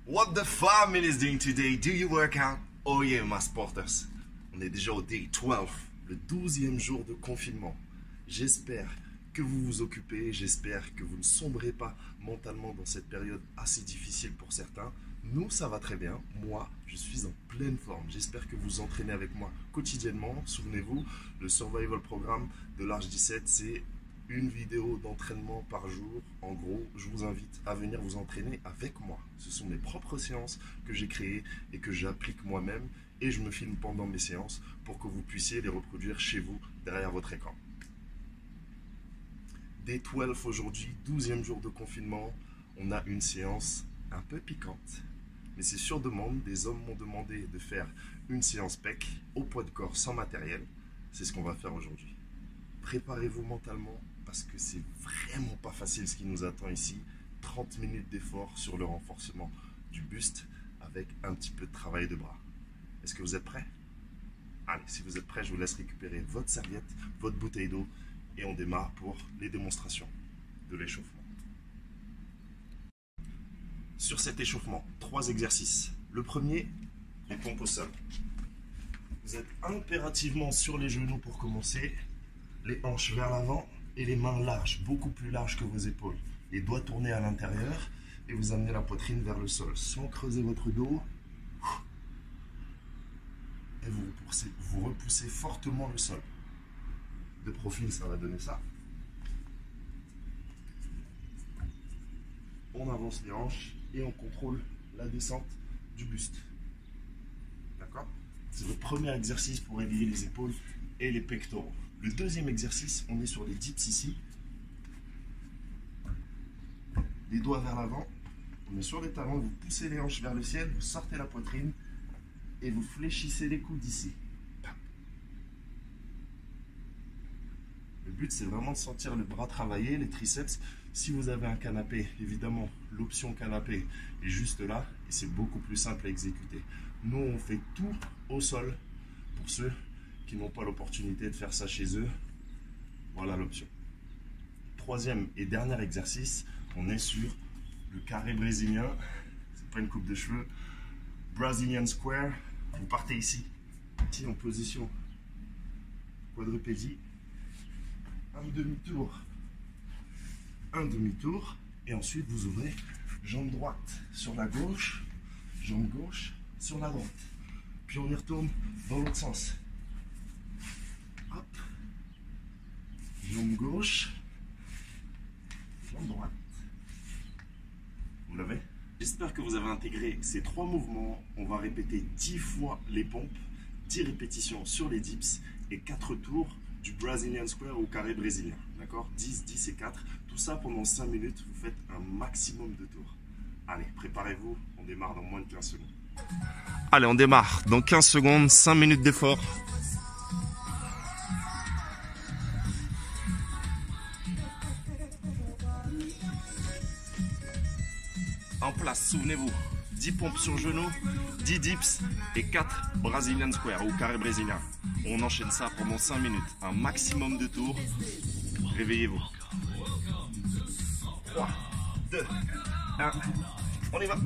What the family is doing today? Do you work out? Oh yeah, my sporters. On est déjà au day 12, le 12e jour de confinement. J'espère que vous vous occupez, j'espère que vous ne sombrez pas mentalement dans cette période assez difficile pour certains. Nous, ça va très bien. Moi, je suis en pleine forme. J'espère que vous entraînez avec moi quotidiennement. Souvenez-vous, le Survival Programme de l'Arche 17, c'est une vidéo d'entraînement par jour. En gros, je vous invite à venir vous entraîner avec moi. Ce sont mes propres séances que j'ai créées et que j'applique moi-même. Et je me filme pendant mes séances pour que vous puissiez les reproduire chez vous, derrière votre écran. Day 12 aujourd'hui, 12e jour de confinement. On a une séance un peu piquante. Mais c'est sur demande, des hommes m'ont demandé de faire une séance PEC au poids de corps sans matériel. C'est ce qu'on va faire aujourd'hui. Préparez-vous mentalement parce que c'est vraiment pas facile ce qui nous attend ici. 30 minutes d'effort sur le renforcement du buste avec un petit peu de travail de bras. Est-ce que vous êtes prêts? Allez, si vous êtes prêts, je vous laisse récupérer votre serviette, votre bouteille d'eau et on démarre pour les démonstrations de l'échauffement. Sur cet échauffement, 3 exercices. Le premier, les pompes au sol. Vous êtes impérativement sur les genoux pour commencer, les hanches vers l'avant et les mains larges, beaucoup plus larges que vos épaules. Les doigts tournés à l'intérieur et vous amenez la poitrine vers le sol sans creuser votre dos. Et vous repoussez fortement le sol. De profil, ça va donner ça. On avance les hanches et on contrôle la descente du buste. D'accord? C'est le premier exercice pour réveiller les épaules et les pectoraux. Le deuxième exercice, on est sur les dips ici. Les doigts vers l'avant. On est sur les talons, vous poussez les hanches vers le ciel, vous sortez la poitrine et vous fléchissez les coudes ici. Le but, c'est vraiment de sentir le bras travailler, les triceps. Si vous avez un canapé, évidemment, l'option canapé est juste là et c'est beaucoup plus simple à exécuter. Nous, on fait tout au sol pour ceux qui n'ont pas l'opportunité de faire ça chez eux. Voilà l'option. Troisième et dernier exercice, on est sur le carré brésilien. C'est pas une coupe de cheveux. Brazilian Square. Vous partez ici, en position quadrupédie. Un demi-tour, et ensuite vous ouvrez jambe droite sur la gauche, jambe gauche sur la droite. Puis on y retourne dans l'autre sens. Hop. Jambe gauche, jambe droite. Vous l'avez? J'espère que vous avez intégré ces 3 mouvements. On va répéter 10 fois les pompes, 10 répétitions sur les dips et 4 tours du Brazilian Square au carré brésilien. D'accord? 10, 10 et 4. Tout ça pendant 5 minutes. Vous faites un maximum de tours. Allez, préparez-vous. On démarre dans moins de 15 secondes. Allez, on démarre dans 15 secondes. 5 minutes d'effort. En place, souvenez-vous. 10 pompes sur genou, 10 dips et 4 Brazilian Square ou carré brésilien. On enchaîne ça pendant 5 minutes. Un maximum de tours. Réveillez-vous. 3, 2, 1. On y va.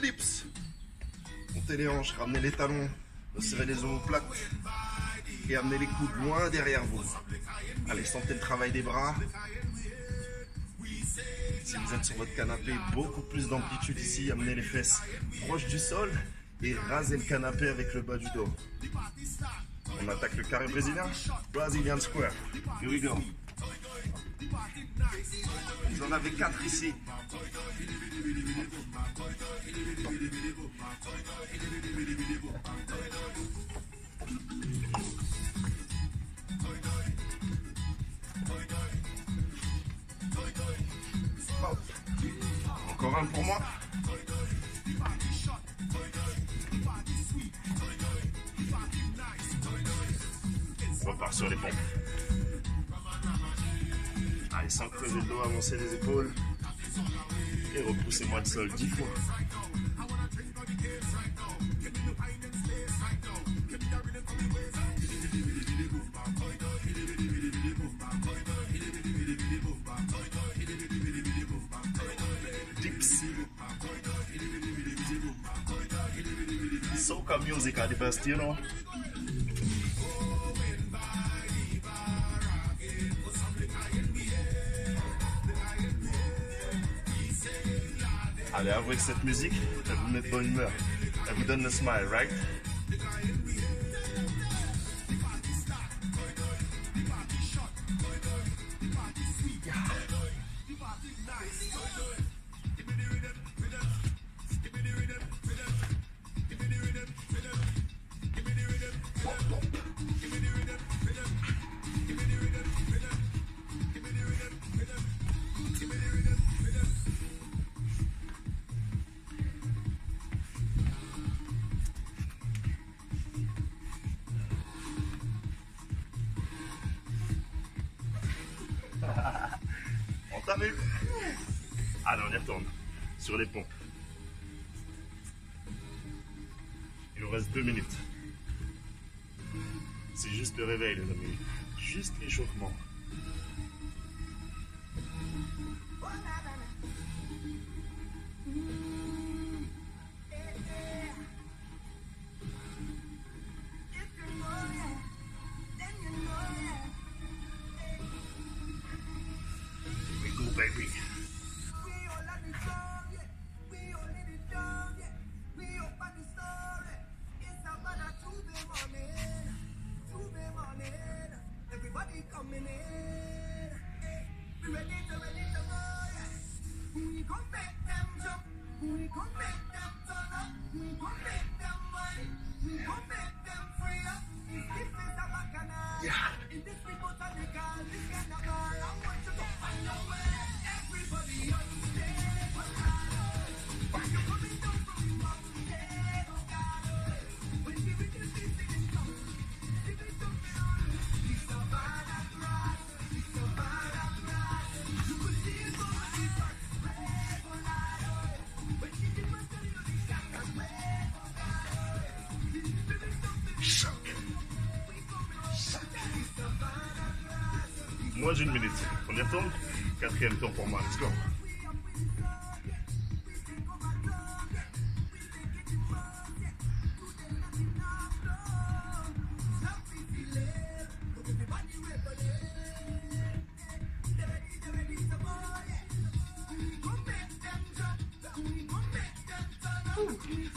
Les dips. Montez les hanches, ramenez les talons, resserrez les omoplates et amenez les coudes loin derrière vous. Allez, sentez le travail des bras. Si vous êtes sur votre canapé, beaucoup plus d'amplitude ici. Amenez les fesses proches du sol et rasez le canapé avec le bas du dos. On attaque le carré brésilien. Brazilian Square. Here we go. Vous en avez 4 ici. Hop. Encore un pour moi. On repart sur les pompes. Allez, sans crever le dos, avancez les épaules. Et repoussez-moi le sol 10 fois. Dips. Soca music at the best, you know. Allez, avouez que cette musique, elle vous met de bonne humeur. Elle vous donne le smile, right? On t'a vu? Allez, on y retourne. Sur les pompes. Il nous reste 2 minutes. C'est juste le réveil, les amis. Juste l'échauffement. We go, baby. Moins d'une minute. On y retourne. 4e tour pour moi. Let's go.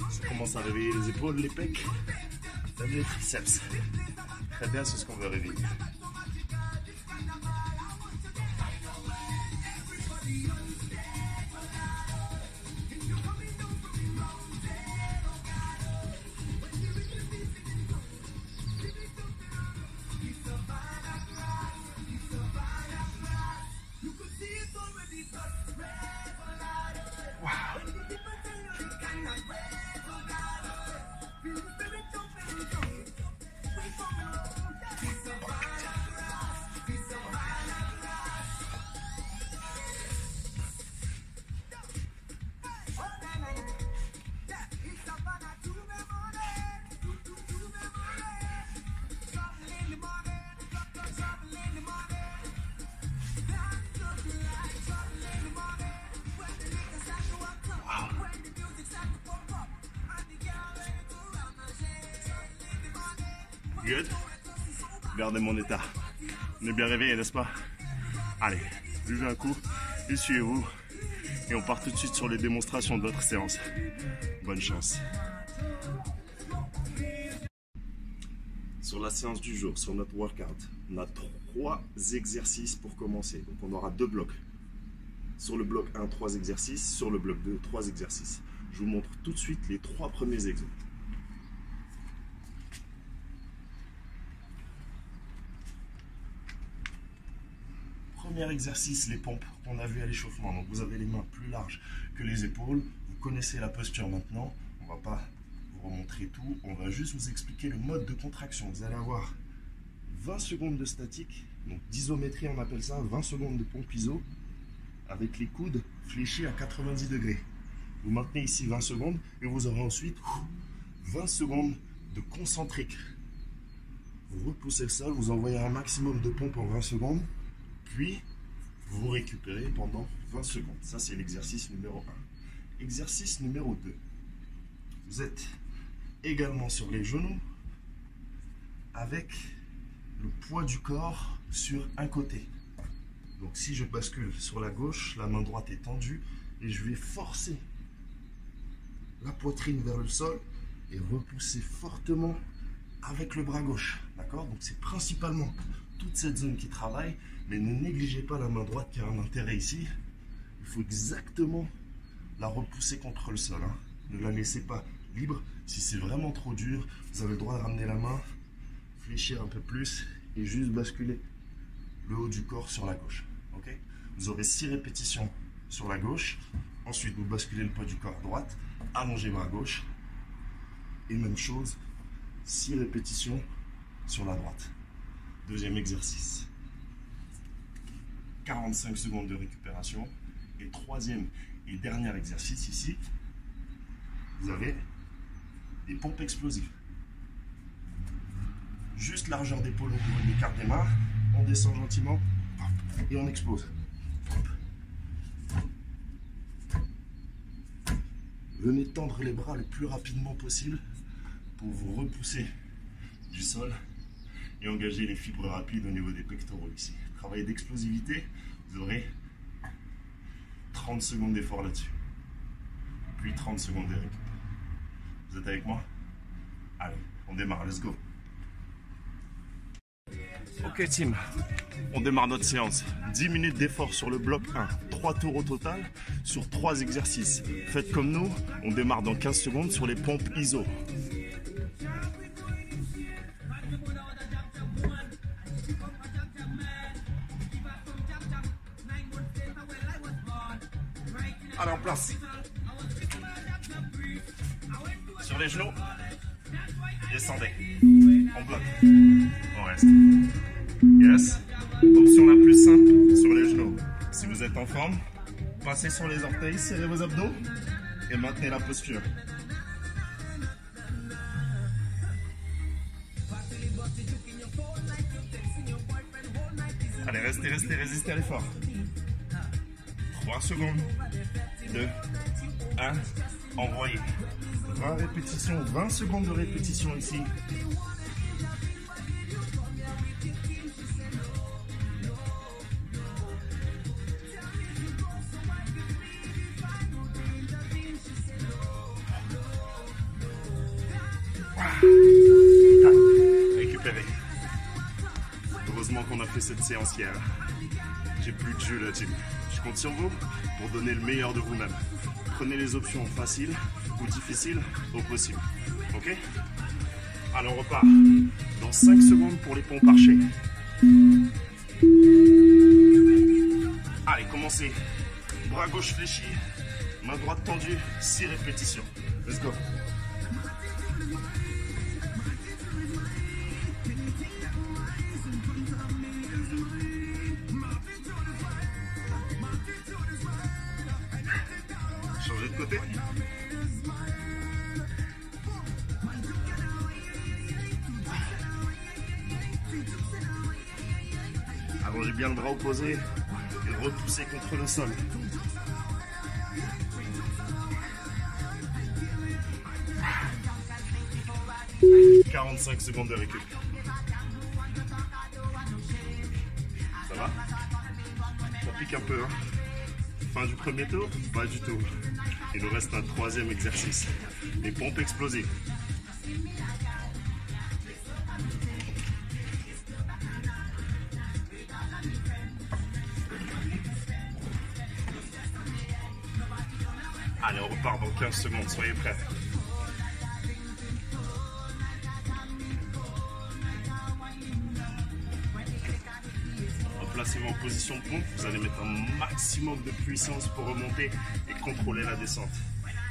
Ça commence à réveiller les épaules, les pecs, même les triceps. Très bien, c'est ce qu'on veut réveiller. Good. Regardez mon état. On est bien réveillé, n'est-ce pas? Allez, buvez un coup, essuyez-vous et on part tout de suite sur les démonstrations de votre séance. Bonne chance. Sur la séance du jour, sur notre workout, on a 3 exercices pour commencer. Donc on aura 2 blocs. Sur le bloc 1, 3 exercices. Sur le bloc 2, 3 exercices. Je vous montre tout de suite les 3 premiers exos. Premier exercice, les pompes qu'on a vu à l'échauffement. Donc vous avez les mains plus larges que les épaules. Vous connaissez la posture maintenant. On ne va pas vous remontrer tout. On va juste vous expliquer le mode de contraction. Vous allez avoir 20 secondes de statique Donc d'isométrie, on appelle ça 20 secondes de pompe iso avec les coudes fléchis à 90 degrés. Vous maintenez ici 20 secondes et vous aurez ensuite 20 secondes de concentrique. Vous repoussez le sol, vous envoyez un maximum de pompe en 20 secondes, puis vous récupérez pendant 20 secondes. Ça, c'est l'exercice numéro 1. Exercice numéro 2. Vous êtes également sur les genoux avec le poids du corps sur un côté. Donc si je bascule sur la gauche, la main droite est tendue et je vais forcer la poitrine vers le sol et repousser fortement avec le bras gauche. D'accord? Donc c'est principalement toute cette zone qui travaille, mais ne négligez pas la main droite qui a un intérêt ici. Il faut exactement la repousser contre le sol. Ne la laissez pas libre. Si c'est vraiment trop dur, vous avez le droit de ramener la main, fléchir un peu plus et juste basculer le haut du corps sur la gauche. Okay? Vous aurez 6 répétitions sur la gauche. Ensuite, vous basculez le poids du corps à droite, allongez bras gauche. Et même chose, 6 répétitions sur la droite. Deuxième exercice. 45 secondes de récupération. Et troisième et dernier exercice ici, vous avez des pompes explosives. Juste largeur d'épaule au niveau de l'écart des mains. On descend gentiment et on explose. Venez tendre les bras le plus rapidement possible pour vous repousser du sol et engager les fibres rapides au niveau des pectoraux ici. Travail d'explosivité, vous aurez 30 secondes d'effort là-dessus. Puis 30 secondes de récup. Vous êtes avec moi? Allez, on démarre, let's go. Ok team, on démarre notre séance. 10 minutes d'effort sur le bloc 1, 3 tours au total sur 3 exercices. Faites comme nous, on démarre dans 15 secondes sur les pompes ISO. Allez, en place. Sur les genoux, descendez. On bloque. On reste. Yes. Option la plus simple sur les genoux. Si vous êtes en forme, passez sur les orteils, serrez vos abdos et maintenez la posture. Allez, restez, résistez à l'effort. 3 secondes. 2, 1, envoyez. 20 répétitions, 20 secondes de répétition ici. Récupérez. Heureusement qu'on a fait cette séance hier. J'ai plus de jeu là, team. Je compte sur vous pour donner le meilleur de vous-même. Prenez les options faciles ou difficiles au possible. Ok? Allez, on repart. Dans 5 secondes pour les pompes archées. Allez, commencez. Bras gauche fléchi, main droite tendue, 6 répétitions. Let's go. Changez de côté. Allongez bien le bras opposé et repoussez contre le sol. « 45 secondes de récup. Ça va? Ça pique un peu, hein? Fin du premier tour? Pas du tout. Il nous reste un troisième exercice. Les pompes explosives. Allez, on repart dans 15 secondes. Soyez prêts. Placez-vous en position de pompe, vous allez mettre un maximum de puissance pour remonter et contrôler la descente.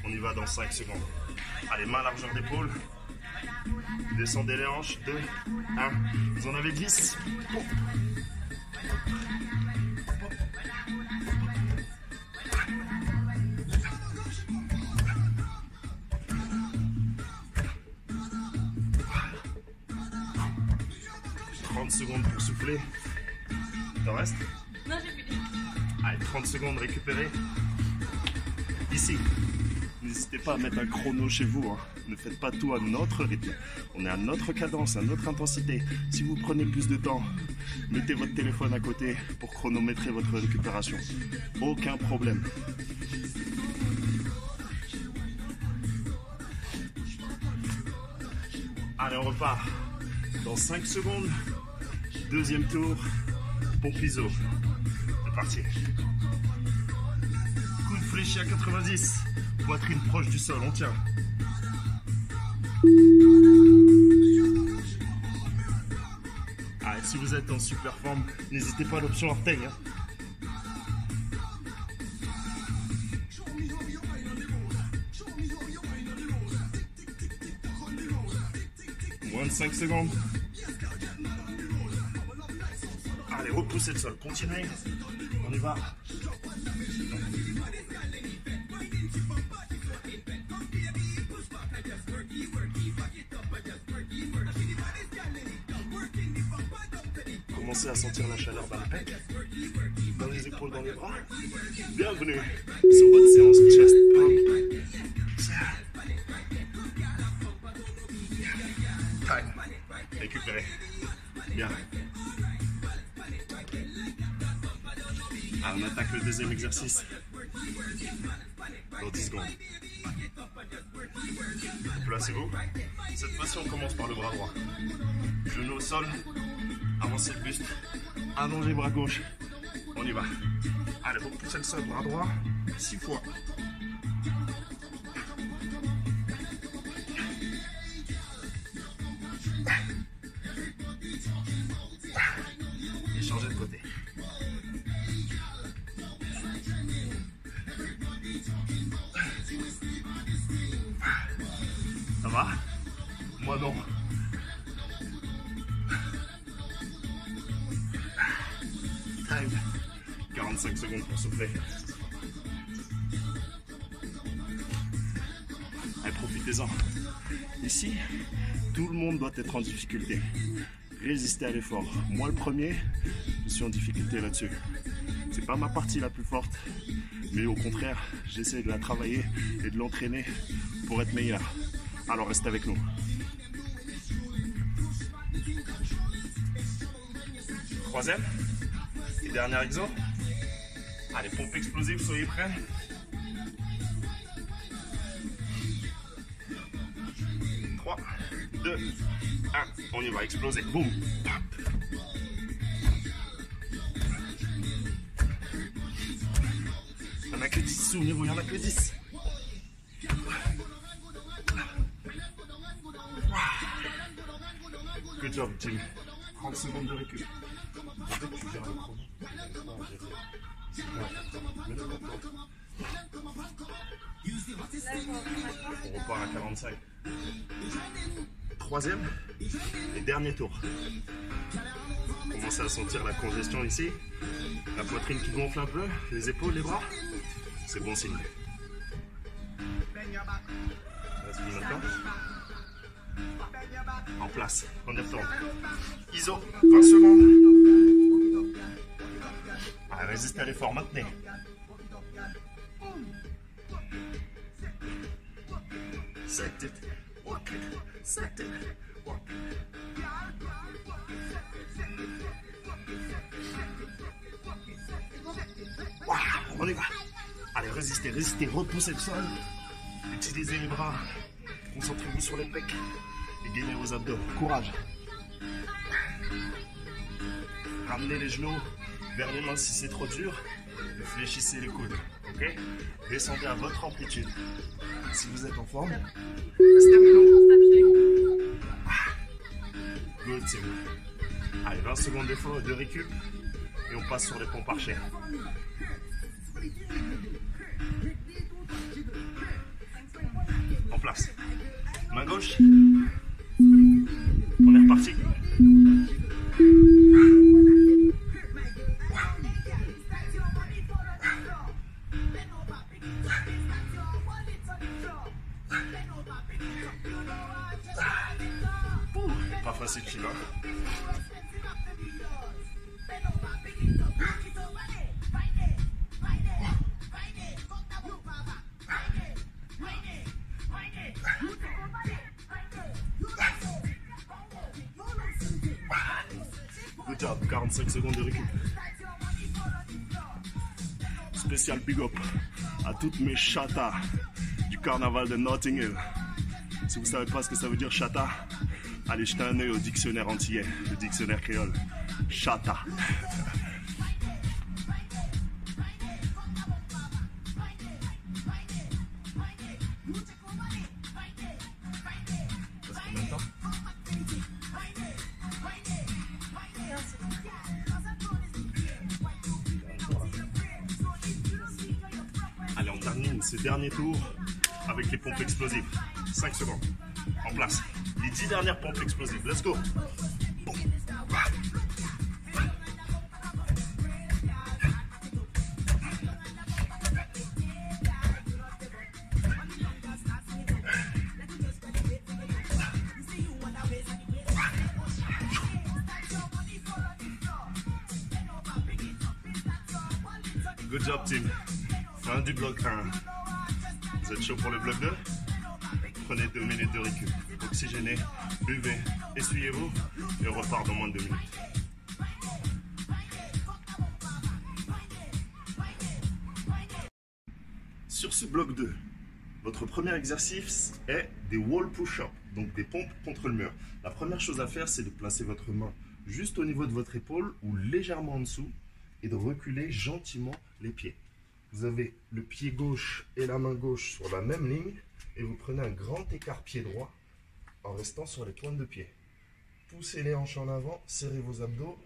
On y va dans 5 secondes. Allez, main largeur d'épaule. Descendez les hanches. 2, 1. Vous en avez 10. Pompe. Secondes pour souffler. T'en reste? Non, j'ai fini. Allez, 30 secondes récupérées. Ici. N'hésitez pas à mettre un chrono chez vous. Hein. Ne faites pas tout à notre rythme. On est à notre cadence, à notre intensité. Si vous prenez plus de temps, mettez votre téléphone à côté pour chronométrer votre récupération. Aucun problème. Allez, on repart. Dans 5 secondes. Deuxième tour, pompe iso. C'est parti. Coup de fléché à 90. Poitrine proche du sol, on tient. Allez, si vous êtes en super forme, n'hésitez pas à l'option orteil. Hein. Moins de 5 secondes. Allez, repoussez le sol, continuez. On y va. Commencez à sentir la chaleur dans le pec, dans les épaules, dans les bras. Bienvenue sur votre séance chest pump. Time. Récupérez. Bien. On attaque le deuxième exercice dans 10 secondes. Placez-vous. Cette fois-ci, on commence par le bras droit. Genou au sol, avancez le buste, allongez bras gauche. On y va. Allez, vous poussez le sol, bras droit, 6 fois. Et changez de côté. Ça va? Moi non. Time. 45 secondes pour souffler. Allez, profitez-en. Ici, tout le monde doit être en difficulté. Résistez à l'effort. Moi le premier, je suis en difficulté là-dessus. C'est pas ma partie la plus forte, mais au contraire, j'essaie de la travailler et de l'entraîner pour être meilleur. Alors restez avec nous. Troisième et dernier exo. Allez, pompe explosive, soyez prêts. Trois, 2, 1, on y va, exploser. Boum. Il n'y en a que 10, souvenez-vous, il n'y en a que 10. Good job, Jim. 30 secondes de récup. En fait, tu gères le chrono. On repart à 45. Troisième et dernier tour. Commencez à sentir la congestion ici. La poitrine qui gonfle un peu, les épaules, les bras. C'est bon signe. Reste plus maintenant. En place, on y retourne. ISO, 20 secondes. Allez, résistez à l'effort, maintenez. Set it, work it, set it, work it. Wow, on y va. Allez, résistez, résistez, repoussez le sol. Utilisez les bras. Concentrez-vous sur les pecs et gainez vos abdos. Courage. Ramenez les genoux vers les mains si c'est trop dur. Et fléchissez les coudes. Ok? Descendez à votre amplitude. Si vous êtes en forme, restez avec nous. Good, c'est bon. Allez, 20 secondes d'effort de récup. Et on passe sur les pompes archères. En place. Main gauche. On est reparti. passer de là. Good job, 45 secondes de récup. Spécial big up à toutes mes chatas du carnaval de Notting Hill. Si vous ne savez pas ce que ça veut dire chata, allez jeter un œil au dictionnaire antillais, le dictionnaire créole. Chata. Allez, on termine ce dernier tour avec les pompes explosives. 5 secondes. En place. Les 10 dernières pompes explosives. Let's go. Good job, team. Fin du bloc 1. Vous êtes chaud pour le bloc 2? Prenez 2 minutes de récup. Oxygénez, buvez, essuyez-vous et on repart dans moins de 2 minutes. Sur ce bloc 2, votre premier exercice est des wall push-ups, donc des pompes contre le mur. La première chose à faire, c'est de placer votre main juste au niveau de votre épaule ou légèrement en dessous et de reculer gentiment les pieds. Vous avez le pied gauche et la main gauche sur la même ligne et vous prenez un grand écart pied droit en restant sur les pointes de pied. Poussez les hanches en avant, serrez vos abdos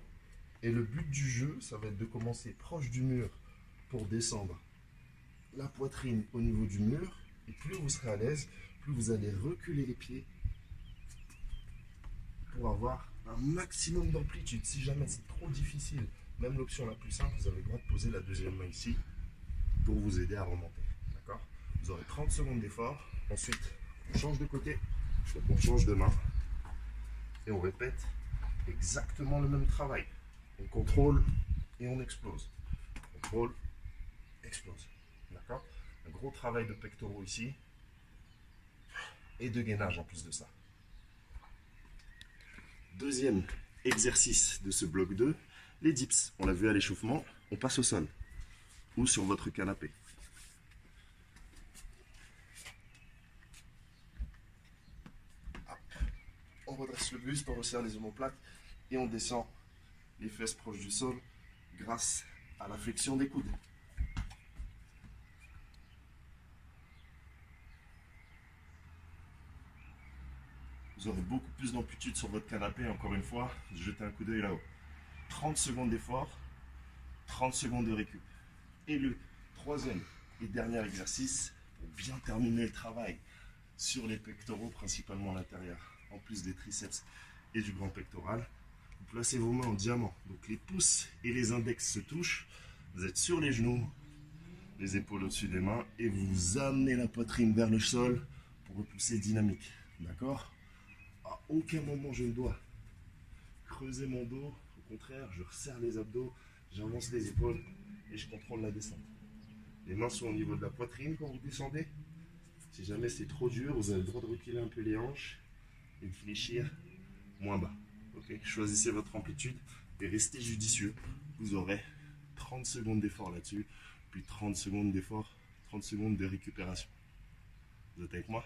et le but du jeu, ça va être de commencer proche du mur pour descendre la poitrine au niveau du mur et plus vous serez à l'aise, plus vous allez reculer les pieds pour avoir un maximum d'amplitude. Si jamais c'est trop difficile, même l'option la plus simple, vous avez le droit de poser la deuxième main ici pour vous aider à remonter. D'accord? Vous aurez 30 secondes d'effort. Ensuite, on change de côté, donc on change de main et on répète exactement le même travail. On contrôle et on explose. Contrôle, explose. D'accord? Un gros travail de pectoraux ici et de gainage en plus de ça. Deuxième exercice de ce bloc 2, les dips. On l'a vu à l'échauffement, on passe au sol ou sur votre canapé. On redresse le buste, on resserre les omoplates et on descend les fesses proches du sol grâce à la flexion des coudes. Vous aurez beaucoup plus d'amplitude sur votre canapé, encore une fois, jetez un coup d'œil là-haut. 30 secondes d'effort, 30 secondes de récup. Et le troisième et dernier exercice, pour bien terminer le travail sur les pectoraux, principalement à l'intérieur, en plus des triceps et du grand pectoral, vous placez vos mains en diamant. Donc les pouces et les index se touchent, vous êtes sur les genoux, les épaules au-dessus des mains, et vous amenez la poitrine vers le sol pour repousser dynamique. D'accord? À aucun moment je ne dois creuser mon dos, au contraire, je resserre les abdos, j'avance les épaules et je contrôle la descente. Les mains sont au niveau de la poitrine quand vous descendez. Si jamais c'est trop dur, vous avez le droit de reculer un peu les hanches et de fléchir moins bas. Okay? Choisissez votre amplitude et restez judicieux. Vous aurez 30 secondes d'effort là-dessus, puis 30 secondes d'effort, 30 secondes de récupération. Vous êtes avec moi?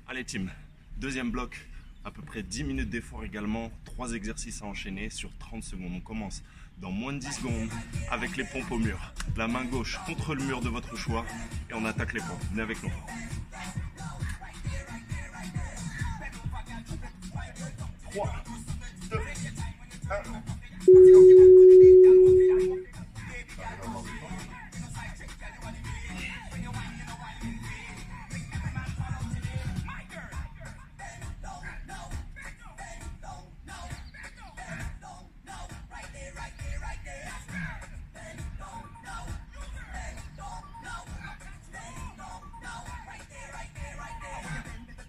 Allez team, deuxième bloc, à peu près 10 minutes d'effort également, 3 exercices à enchaîner sur 30 secondes. On commence dans moins de 10 secondes avec les pompes au mur. La main gauche contre le mur de votre choix et on attaque les pompes. Venez avec nous. 3, 2, 1.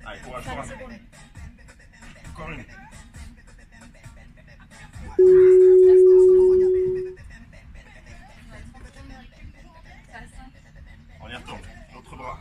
Allez, courage, courage. Encore une. On y retourne. L'autre bras.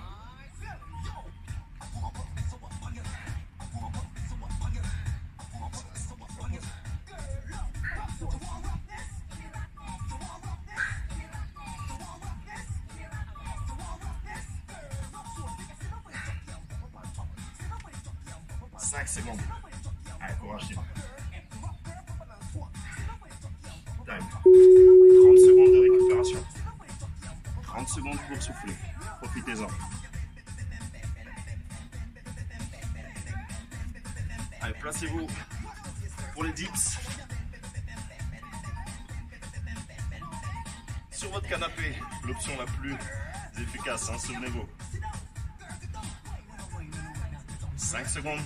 Cinq secondes. Allez, courage, Tim. Time. 30 secondes de récupération. 30 secondes pour souffler. Profitez-en. Allez, placez-vous pour les dips. Sur votre canapé, l'option la plus efficace, hein, souvenez-vous. 5 secondes.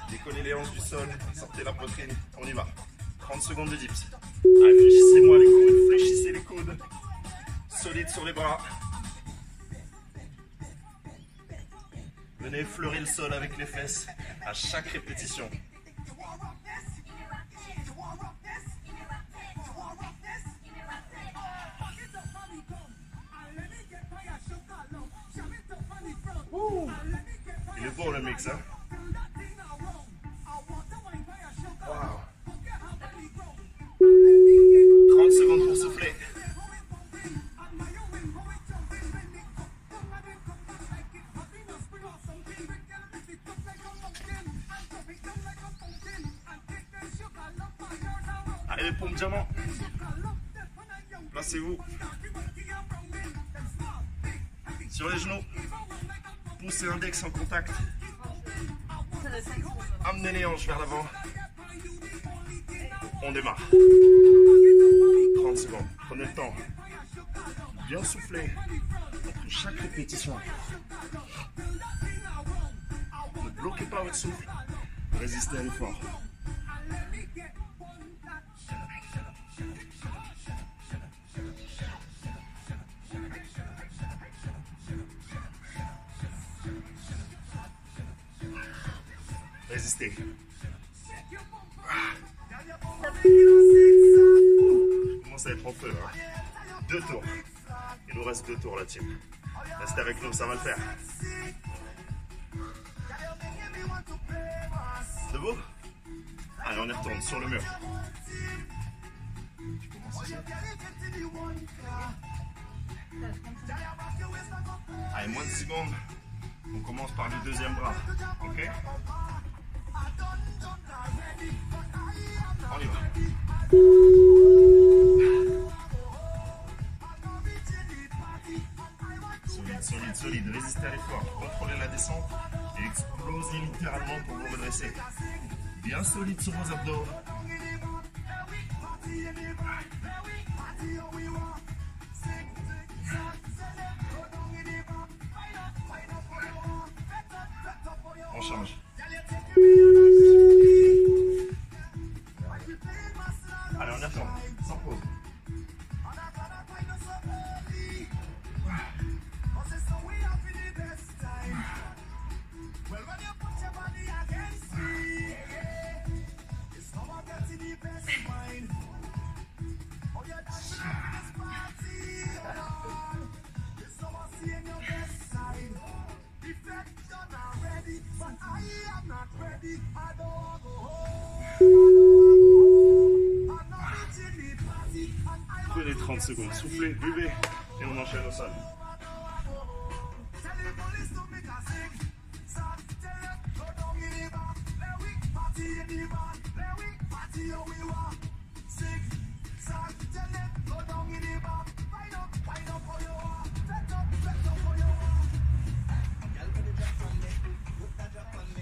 Décollez les hanches du sol, sortez la poitrine, on y va. 30 secondes de dips. Allez, fléchissez-moi les coudes, fléchissez les coudes. Solide sur les bras. Venez effleurer le sol avec les fesses à chaque répétition. Il est beau le mix, hein? Wow. 30 secondes pour souffler. Allez, les pompes diamants. Placez-vous sur les genoux. Poussez l'index en contact. Amenez les hanches vers l'avant. On démarre. 30 secondes. Prenez le temps. Bien souffler entre chaque répétition. Ne bloquez pas votre souffle. Résistez à l'effort. Résistez. Je commence à être en feu là. 2 tours. Il nous reste 2 tours la team. Restez avec nous, ça va le faire. Debout. Allez, on y retourne sur le mur. Tu commences ici. Allez, moins de secondes. On commence par le deuxième bras. Ok? On y va. Solide, solide, solide. Résistez à l'effort. Contrôlez la descente et explosez littéralement pour vous redresser. Bien solide sur vos abdos. On change. Allez, on y retourne, sans pause. Prenez 30 secondes, soufflez, buvez et on enchaîne au sol.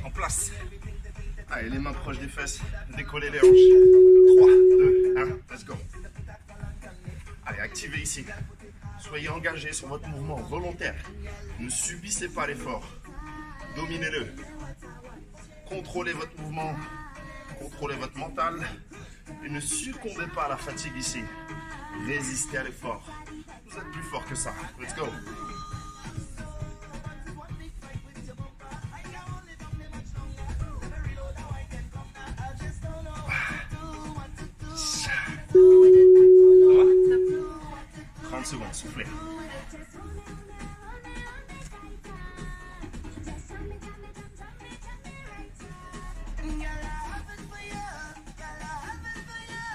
En place. Allez, les mains proches des fesses, décollez les hanches. 3, 2, 1, let's go. Allez, activez ici. Soyez engagés sur votre mouvement volontaire. Ne subissez pas l'effort. Dominez-le. Contrôlez votre mouvement. Contrôlez votre mental. Et ne succombez pas à la fatigue ici. Résistez à l'effort. Vous êtes plus fort que ça. Let's go. Ça va? 30 secondes, soufflez.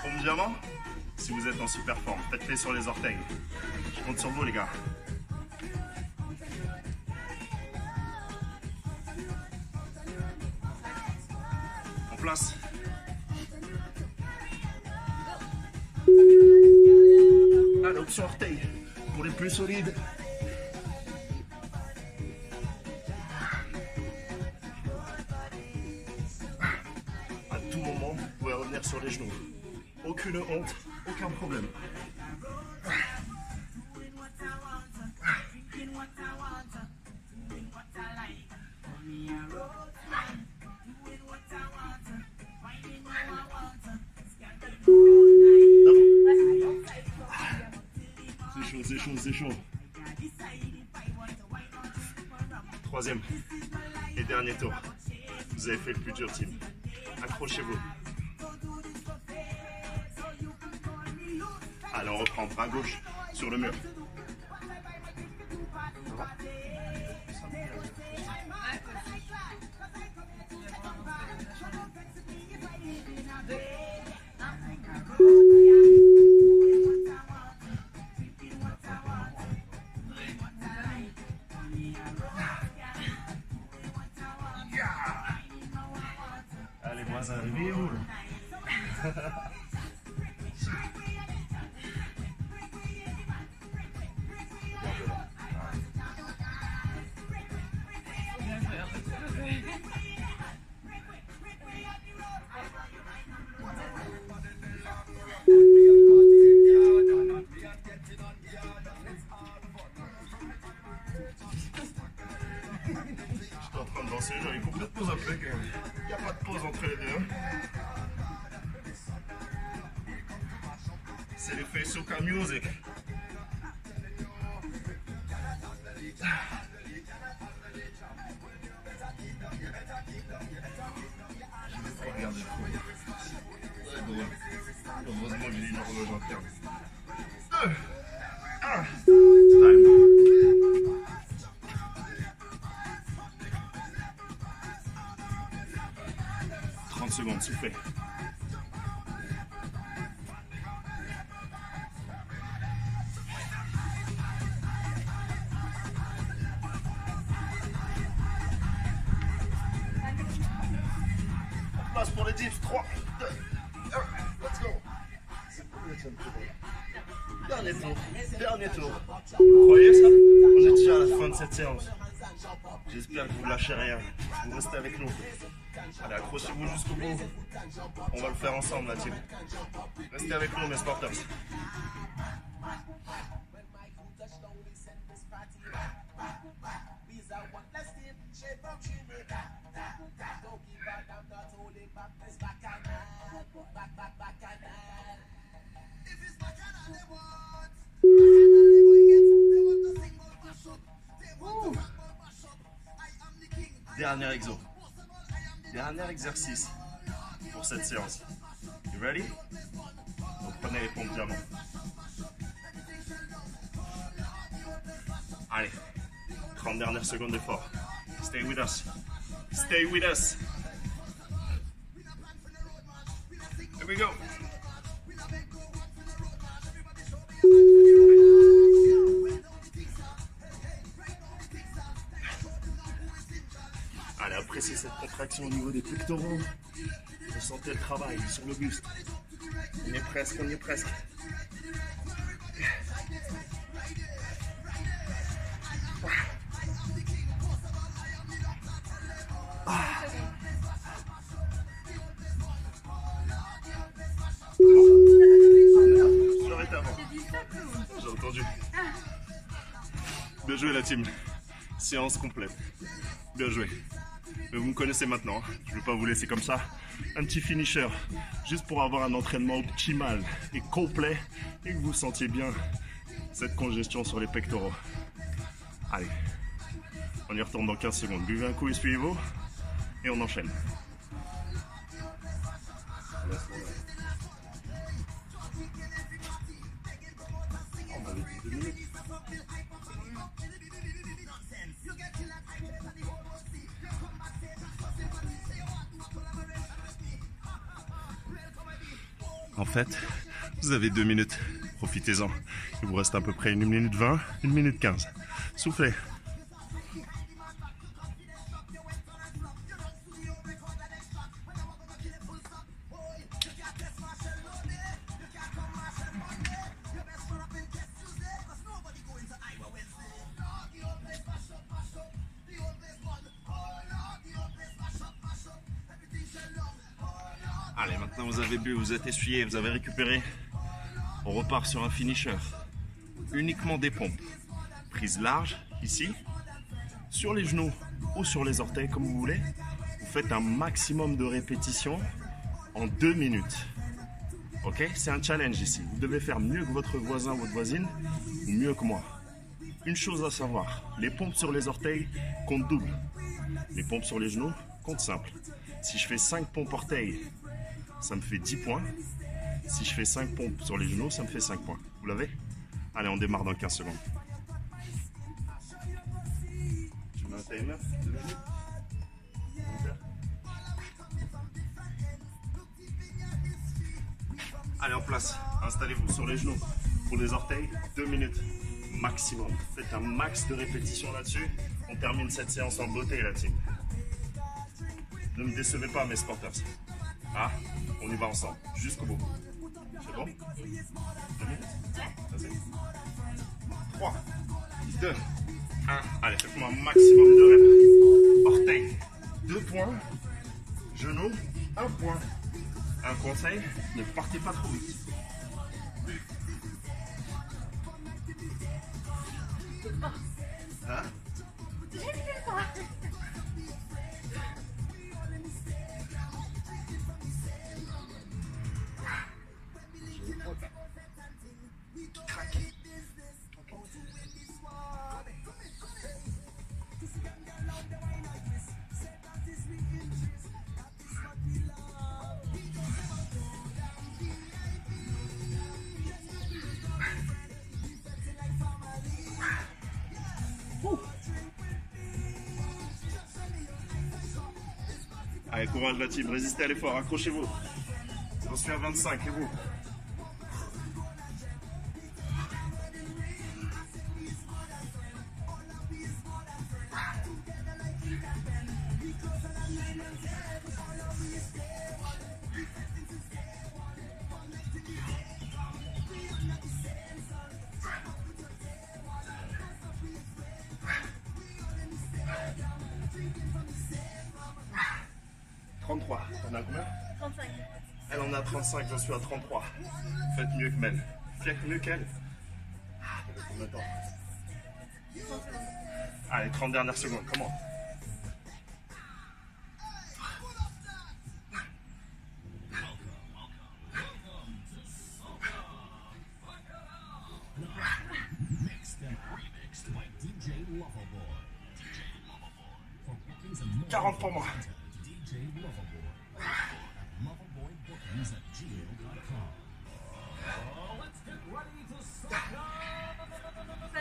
Pour me diamant, si vous êtes en super forme, faites-les sur les orteils. Je compte sur vous les gars. En place. Ah, l'option orteil pour les plus solides. À tout moment, vous pouvez revenir sur les genoux. Aucune honte, aucun problème. C'est chaud, c'est chaud. Troisième et dernier tour. Vous avez fait le plus dur, team. Accrochez-vous. Alors on reprend bras gauche sur le mur. Allez, voisins, réveillez-vous. J'étais en train de danser, j'avais complètement zappé qu'il n'y a pas de pause entre les deux. C'est l'effet Soca Music. Regardez, c'est drôle. Heureusement que j'ai une horloge interne. 2, 1, time. 30 secondes, soufflez. Place pour les dips, 3, 2, 1, let's go. Dernier tour, dernier tour. Vous croyez ça? On est déjà à la fin de cette séance. J'espère que vous ne lâchez rien, vous restez avec nous. Allez, accrochez-vous jusqu'au bout. On va le faire ensemble, la team. Restez avec nous, mes sporters. Dernier exo. Dernier exercice pour cette séance. You ready? Donc prenez les pompes diamants. Allez, 30 dernières secondes d'effort. Stay with us. Stay with us. Here we go. Allez, appréciez cette contraction au niveau des pectoraux. Ressentez le travail sur le buste. On y est presque, on y est presque. J'arrête avant. J'ai entendu. Bien joué la team. Séance complète. Bien joué. Mais vous me connaissez maintenant, je ne vais pas vous laisser comme ça. Un petit finisher, juste pour avoir un entraînement optimal et complet et que vous sentiez bien cette congestion sur les pectoraux. Allez, on y retourne dans 15 secondes. Buvez un coup, essuyez-vous et on enchaîne. fait, vous avez 2 minutes. Profitez-en. Il vous reste à peu près 1 minute 20, 1 minute 15. Soufflez. Allez, maintenant vous avez bu, vous êtes essuyé, vous avez récupéré. On repart sur un finisher. Uniquement des pompes. Prise large, ici. Sur les genoux ou sur les orteils, comme vous voulez. Vous faites un maximum de répétitions en 2 minutes. Ok? C'est un challenge ici. Vous devez faire mieux que votre voisin ou votre voisine, ou mieux que moi. Une chose à savoir, les pompes sur les orteils comptent double. Les pompes sur les genoux comptent simple. Si je fais 5 pompes orteils, ça me fait 10 points. Si je fais 5 pompes sur les genoux, ça me fait 5 points. Vous l'avez? Allez, on démarre dans 15 secondes. Je mets un timer, 2 minutes. Allez, en place. Installez-vous sur les genoux. Pour les orteils, 2 minutes maximum. Faites un max de répétitions là-dessus. On termine cette séance en beauté, la team. Ne me décevez pas, mes sporters. Ah, on y va ensemble, jusqu'au bout. C'est bon? 2 minutes? Vas-y. 3, 2, 1. Allez, faites-moi un maximum de reps. Orteil, 2 points. Genoux, 1 point. Un conseil, ne partez pas trop vite. Hein? Allez, courage la team, résistez à l'effort, accrochez-vous. J'en suis à 25, et vous? On a combien? 35. Elle en a 35, j'en suis à 33. Faites mieux que Mel. Faites mieux qu'elle. Combien de temps? 30 secondes. Allez, 30 dernières secondes, comment? « 40 pour moi. »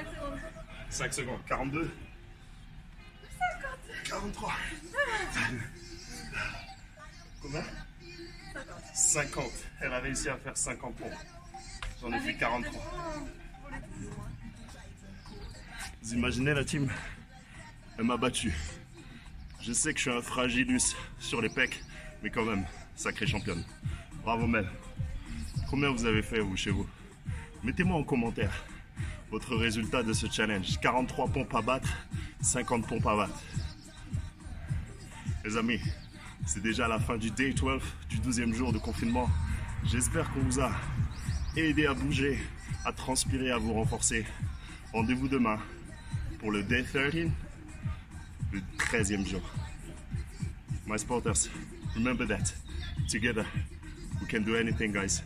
secondes. 5 secondes. 42. 50. 43. Combien? 50. 50. Elle a réussi à faire 50 pompes. J'en ai fait 43. Vous imaginez la team? Elle m'a battu. Je sais que je suis un fragilus sur les pecs, mais quand même, sacrée championne. Bravo Mel. Combien vous avez fait vous chez vous? Mettez-moi en commentaire votre résultat de ce challenge. 43 pompes à battre, 50 pompes à battre. Les amis, c'est déjà la fin du Day 12, du 12e jour de confinement. J'espère qu'on vous a aidé à bouger, à transpirer, à vous renforcer. Rendez-vous demain pour le Day 13, le 13e jour. My sporters, remember that. Together, we can do anything, guys.